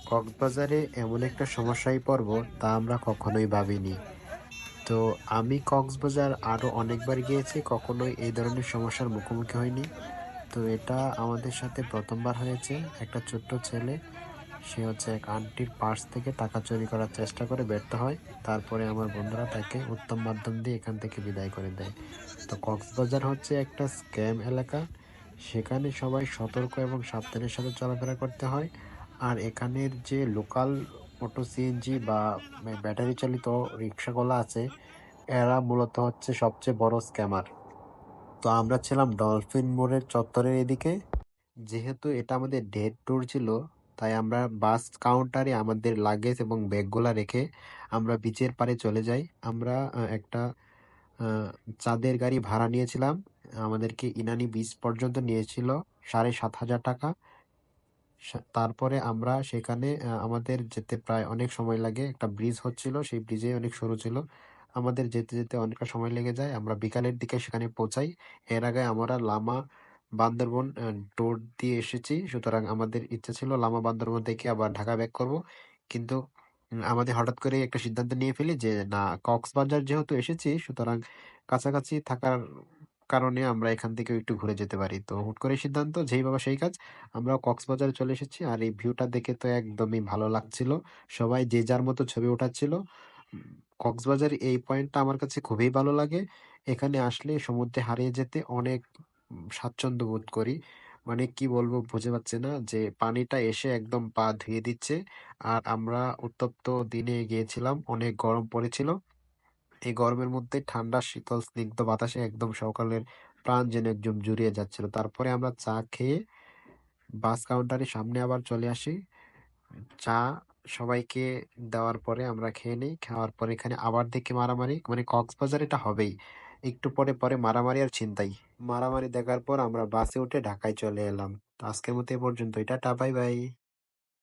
কক্সবাজারে এমন একটা সমস্যায় পড়বো তা আমরা কখনোই ভাবিনি। তো আমি কক্সবাজার আরো অনেকবার গিয়েছি, কখনোই এই ধরনের সমস্যার মুখোমুখি হইনি। তো এটা আমাদের সাথে ১ম বার হয়েছে। একটা ছোট্ট ছেলে, সে হচ্ছে এক আন্টির পার্স থেকে টাকা চুরি করার চেষ্টা করে ব্যর্থ হয়। তারপরে আমার বন্ধুরা তাকে উত্তম মাধ্যম দিয়ে এখান থেকে বিদায় করে দেয়। তো কক্সবাজার হচ্ছে একটা স্ক্যাম এলাকা। সেখানে সবাই সতর্ক এবং সাবধানের সাথে চলাফেরা করতে হয়। আর এখানের যে লোকাল অটো সিএনজি বা ব্যাটারি চালিত রিক্সাগুলা আছে, এরা মূলত হচ্ছে সবচেয়ে বড় স্ক্যামার। তো আমরা ছিলাম ডলফিন মোড়ের চত্বরের এদিকে। যেহেতু এটা আমাদের ডে ট্যুর ছিল, তাই আমরা বাস কাউন্টারে আমাদের লাগেজ এবং ব্যাগগুলা রেখে আমরা বিচের পাড়ে চলে যাই। আমরা একটা আ চাঁদের গাড়ি ভাড়া নিয়েছিলাম। আমাদেরকে ইনানি বিচ পর্যন্ত নিয়েছিল ৳৭,৫০০। তারপরে আমরা সেখানে আমাদের যেতে প্রায় অনেক সময় লাগে। একটা ব্রিজ হচ্ছিল, সেই ব্রিজে অনেক সরু ছিল। আমাদের যেতে, যেতে অনেকটা সময় লেগে যায়। আমরা বিকালের দিকে সেখানে পৌঁছাই। এর আগে আমরা লামা বান্দরবন ট্যুর দিয়ে এসেছি। সুতরাং আমাদের ইচ্ছা ছিল লামা বান্দরবন থেকে আবার ঢাকা ব্যাক করব। কিন্তু আমাদের হঠাৎ করেই একটা সিদ্ধান্ত নিয়ে ফেলি যে, না, কক্সবাজার যেহেতু এসেছি, সুতরাং কাছাকাছি থাকার কারণে আমরা এখান থেকেও একটু ঘুরে যেতে পারি। তো হুট করে সিদ্ধান্ত, যেই ভাবা সেই কাজ। আমরা কক্সবাজারে চলে এসেছি আর এই ভিউটা দেখে তো একদমই ভালো লাগছিল। সবাই যে যার মতো ছবি উঠাচ্ছিল। উম কক্সবাজার এই পয়েন্টটা আমার কাছে খুবই ভালো লাগে। এখানে আসলে সমুদ্রে হারিয়ে যেতে অনেক স্বাচ্ছন্দ্য বোধ করি। মানে কি বলবো বুঝে পাচ্ছি না, যে পানিটা এসে একদম পা ধুয়ে দিচ্ছে। আর আমরা উত্তপ্ত দিনে গিয়েছিলাম, অনেক গরম পড়েছিল। এই গরমের মধ্যে ঠান্ডা শীতল স্নিগ্ধ বাতাসে একদম সকালের প্রাণ যেন একদম জুড়িয়ে যাচ্ছিল। তারপরে আমরা চা খেয়ে বাস কাউন্টারের সামনে আবার চলে আসি। চা সবাইকে দেওয়ার পরে আমরা খেয়ে নেই। খাওয়ার পরে এখানে আবার দেখি মারামারি। মানে কক্সবাজার এটা হবেই। একটু পরে মারামারি আর ছিনতাই। মারামারি দেখার পর আমরা বাসে উঠে ঢাকায় চলে এলাম। তো আজকের মতো এ পর্যন্তই। Tata, bye bye.